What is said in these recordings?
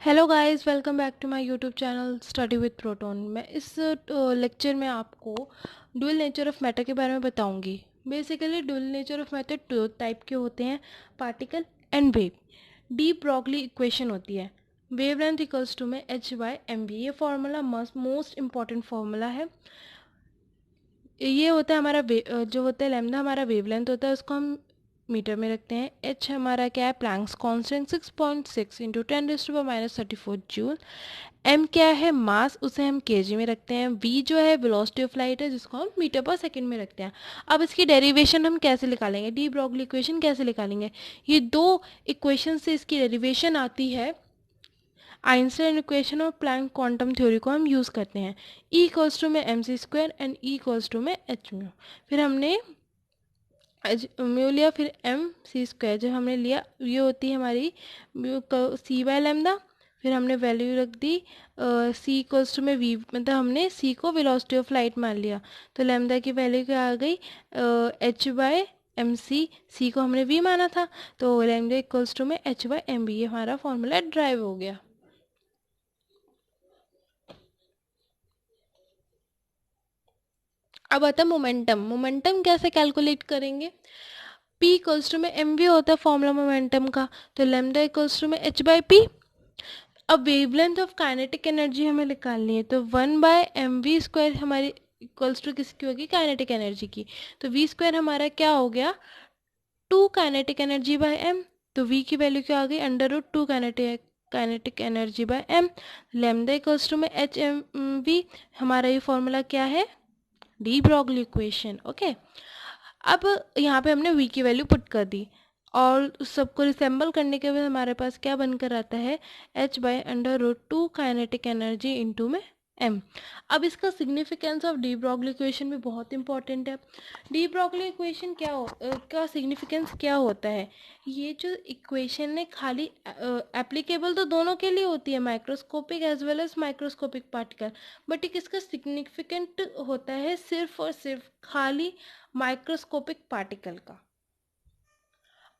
Hello guys, welcome back to my YouTube channel study with Proton. मैं इस lecture में आपको डुअल नेचर ऑफ मैटर के बारे में बताऊंगी। Basically dual nature of matter दो टाइप के होते हैं, particle and wave. De Broglie equation होती है, वेव लेंथ इक्वल्स टू में h/mv। ये फार्मूला मोस्ट इंपॉर्टेंट फार्मूला है। ये होता है हमारा जो होता है लैम्डा हमारा वेवलेंथ होता है, उसको हम मीटर में रखते हैं। एच हमारा क्या है, Planck's constant 6.6 into 10⁻⁻34 joule. M क्या है, मास, उसे हम केजी में रखते हैं। वी जो है वेलोसिटी ऑफ लाइट है, जिसको हम मीटर पर सेकंड में रखते हैं। अब इसकी डेरिवेशन हम कैसे निकालेंगे, डी ब्रॉगली इक्वेशन कैसे निकालेंगे। ये दो इक्वेशन से इसकी डेरिवेशन आती है। आइंस्टाइन इक्वेशन और प्लैंक क्वांटम थ्योरी को हम यूज़ करते हैं। ई इक्वल्स टू में M C square and E equals to में एच म्यू। फिर हमने म्यू लिया, फिर एम सी स्क्वायर जब हमने लिया, ये होती है हमारी सी बाय लैम्डा। फिर हमने वैल्यू रख दी सी इक्वल्स टू में वी, मतलब हमने सी को वेलोसिटी ऑफ लाइट मान लिया, तो लैम्डा की वैल्यू क्या आ गई, एच बाय एम सी। सी को हमने वी माना था, तो लैम्डा इक्वल्स टू में एच बाय एम बी। ये हमारा फॉर्मूला ड्राइव हो गया। अब आता है मोमेंटम। मोमेंटम कैसे कैलकुलेट करेंगे, P इक्वल्स टू में एम वी होता है फॉर्मूला मोमेंटम का, तो लैम्डा इक्वल्स टू में एच बाई पी। अब वेवलेंथ ऑफ काइनेटिक एनर्जी हमें निकालनी है, तो 1/mv² हमारी इक्वल्स टू किसकी होगी, काइनेटिक एनर्जी की। तो v स्क्वायर हमारा क्या हो गया, 2 काइनेटिक एनर्जी बाय m। तो v की वैल्यू क्या आ गई, √2 kinetic energy by m। Lambda equals to में एच एम वी। हमारा ये फॉर्मूला क्या है, डी ब्रॉगली इक्वेशन। ओके, अब यहाँ पे हमने v की वैल्यू पुट कर दी और उस सबको रिसेंबल करने के बाद हमारे पास क्या बनकर आता है, h/√2 काइनेटिक एनर्जी इंटू में m। अब इसका significance of de Broglie equation भी बहुत इंपॉर्टेंट है। डी ब्रॉगली इक्वेशन का सिग्निफिकेंस क्या होता है, ये जो इक्वेशन है खाली एप्लीकेबल तो दोनों के लिए होती है, microscopic as well as microscopic particle, but एक इसका सिग्निफिकेंट होता है सिर्फ और सिर्फ खाली माइक्रोस्कोपिक पार्टिकल का।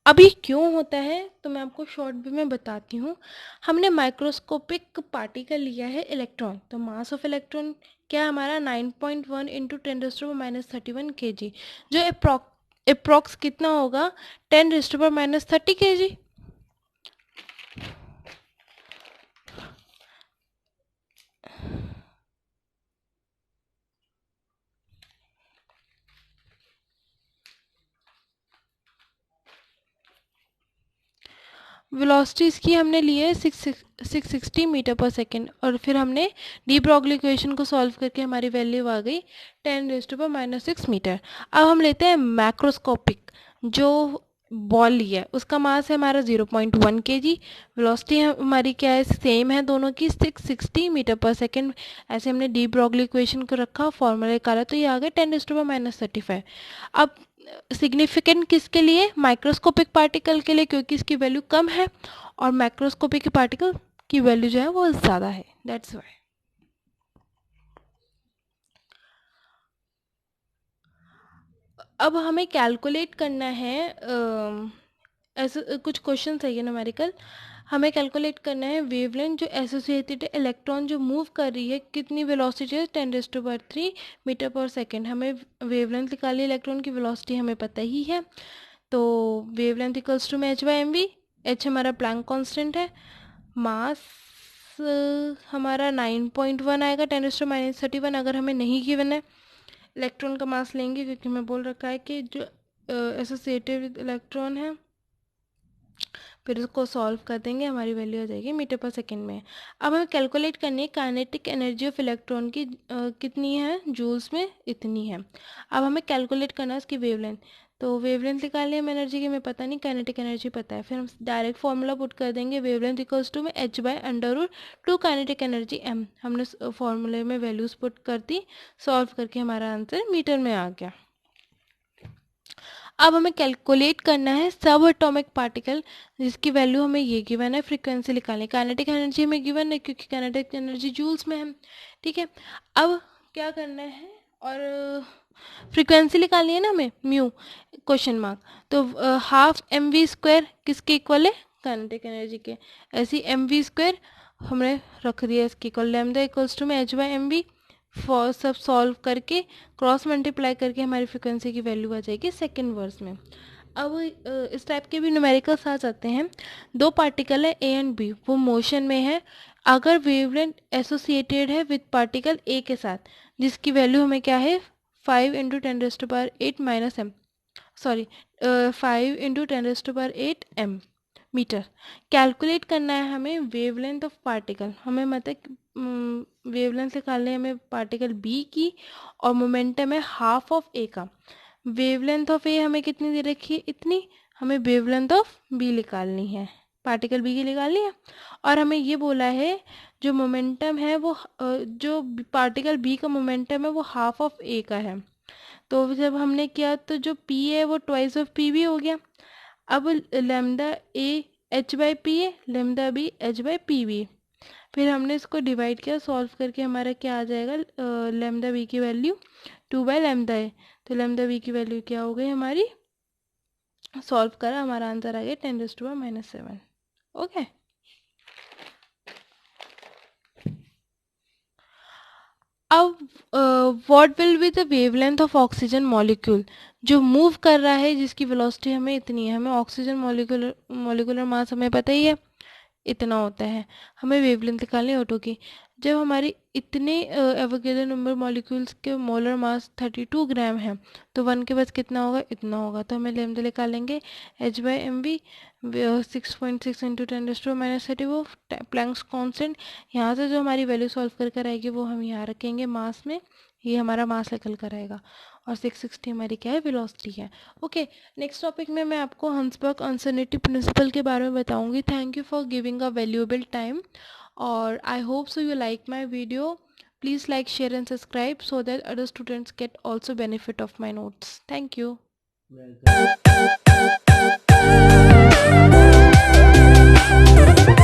अभी क्यों होता है तो मैं आपको शॉर्ट वे में बताती हूँ। हमने माइक्रोस्कोपिक पार्टिकल लिया है इलेक्ट्रॉन, तो मास ऑफ इलेक्ट्रॉन क्या है हमारा 9.1 इंटू 10⁻⁻31 kg, जो अप्रॉक्स कितना होगा, 10⁻⁻30 kg। वेलोसिटी इसकी हमने ली है 660 मीटर पर सेकेंड, और फिर हमने डी ब्रॉगली इक्वेशन को सॉल्व करके हमारी वैल्यू आ गई 10⁻⁻6 मीटर। अब हम लेते हैं मैक्रोस्कोपिक, जो बॉल लिया है उसका मास है हमारा 0.1 kg। वेलोसिटी हमारी क्या है, सेम है दोनों की, 660 मीटर पर सेकेंड। ऐसे हमने डी ब्रॉगली इक्वेशन को रखा, फॉर्मूला निकाला, तो ये आ गया 10⁻⁻35। अब सिग्निफिकेंट किसके लिए, माइक्रोस्कोपिक पार्टिकल के लिए, क्योंकि इसकी वैल्यू कम है और मैक्रोस्कोपिक पार्टिकल की वैल्यू जो है वो ज़्यादा है, दैट्स वाई। अब हमें कैलकुलेट करना है, ऐसे कुछ क्वेश्चन है ये न्यूमेरिकल। हमें कैलकुलेट करना है वेवलेंथ जो एसोसिएटेड इलेक्ट्रॉन जो मूव कर रही है, कितनी वेलोसिटी है, 10⁻³ मीटर पर सेकेंड। हमें वेवलेंथ निकाली, इलेक्ट्रॉन की वेलोसिटी हमें पता ही है, तो वेवलेंथ इक्वल्स टू में h/mv। h हमारा प्लैंक कांस्टेंट है। मास हमारा 9.1 आएगा, 10⁻⁻31। अगर हमें नहीं गिवन है, इलेक्ट्रॉन का मास लेंगे, क्योंकि हमें बोल रखा है कि जो एसोसिएटेड इलेक्ट्रॉन है, फिर उसको सॉल्व कर देंगे, हमारी वैल्यू आ जाएगी मीटर पर सेकेंड में। अब हमें कैलकुलेट करनी है काइनेटिक एनर्जी ऑफ इलेक्ट्रॉन की, कितनी है जूल्स में, इतनी है। अब हमें कैलकुलेट करना है उसकी वेवलेंथ, तो वेवलेंथ निकालनी है हमें एनर्जी की, हमें पता नहीं, काइनेटिक एनर्जी पता है, फिर हम डायरेक्ट फॉर्मूला पुट कर देंगे, वेवलेंथ इक्वल्स टू में h/√2 काइनेटिक एनर्जी m। हमने फॉर्मूले में वैल्यूज पुट कर दी, सॉल्व करके हमारा आंसर मीटर में आ गया। अब हमें कैलकुलेट करना है सब एटॉमिक पार्टिकल, जिसकी वैल्यू हमें ये गिवन है, फ्रीक्वेंसी निकालनी। काइनेटिक एनर्जी हमें गिवन है क्योंकि काइनेटिक एनर्जी जूल्स में है, ठीक है। अब क्या करना है, और फ्रीक्वेंसी निकालनी है ना हमें, म्यू क्वेश्चन मार्क, तो ½ mv² किसके इक्वल है, काइनेटिक एनर्जी के। ऐसी mv² हमने रख दिया इसकी इक्वल लैम्डा इक्वल्स टू में H by M V. For सब सॉल्व करके क्रॉस मल्टीप्लाई करके हमारी फ्रिक्वेंसी की वैल्यू आ जाएगी सेकेंड वर्स में। अब इस टाइप के भी न्यूमेरिकल्स आ जाते हैं। दो पार्टिकल है ए एंड बी, वो मोशन में है। अगर वेवलेंथ एसोसिएटेड है विद पार्टिकल ए के साथ, जिसकी वैल्यू हमें क्या है 5 × 10⁸ minus m, sorry 5 × 10⁸ m metre. Calculate करना है हमें वेवलेंथ ऑफ पार्टिकल, हमें मतलब वेवलेंथ निकालनी है हमें पार्टिकल बी की, और मोमेंटम है हाफ ऑफ ए का। वेवलेंथ ऑफ ए हमें कितनी दे रखी है, इतनी। हमें वेवलेंथ ऑफ बी निकालनी है, पार्टिकल बी की निकालनी है। और हमें ये बोला है जो मोमेंटम है वो जो पार्टिकल बी का मोमेंटम है वो हाफ ऑफ ए का है। तो जब हमने किया तो जो पी है वो ट्वाइस ऑफ पी भी हो गया। अब lambda A H by P है, lambda B H by P B. फिर हमने इसको डिवाइड किया, सॉल्व करके हमारा क्या आ जाएगा, लेमडा बी की वैल्यू 2/λ है। तो लेमडा बी की वैल्यू क्या हो गई हमारी, सॉल्व करा हमारा आंसर आ गया 10⁻⁻⁷। ओके। अब what will be the wavelength of oxygen molecule, जो मूव कर रहा है जिसकी वेलोसिटी हमें इतनी है। हमें ऑक्सीजन मॉलिक्यूलर मास हमें पता ही है इतना होता है। हमें वेवलेंथ निकालनी है ऑटो की। जब हमारी इतने एवोगेड्रो नंबर मॉलिक्यूल्स के मोलर मास 32 ग्राम है, तो वन के पास कितना होगा, इतना होगा। तो हमें लेमडा निकालेंगे एच बाई एम वी 6.6 × 10⁻⁻30 वो प्लैंक्स कांस्टेंट। यहाँ से जो हमारी वैल्यू सॉल्व कर कर आएगी वो हम यहाँ रखेंगे मास में, ये हमारा मास निकल कर आएगा। और 660 हमारी क्या है, वेलोसिटी है। ओके, नेक्स्ट टॉपिक में मैं आपको हंसबर्ग अनसर्टेनिटी प्रिंसिपल के बारे में बताऊंगी। Thank you for giving a valuable time, और I hope so you like my video. Please like, share and subscribe so that other students get also benefit of my notes. Thank you. Welcome.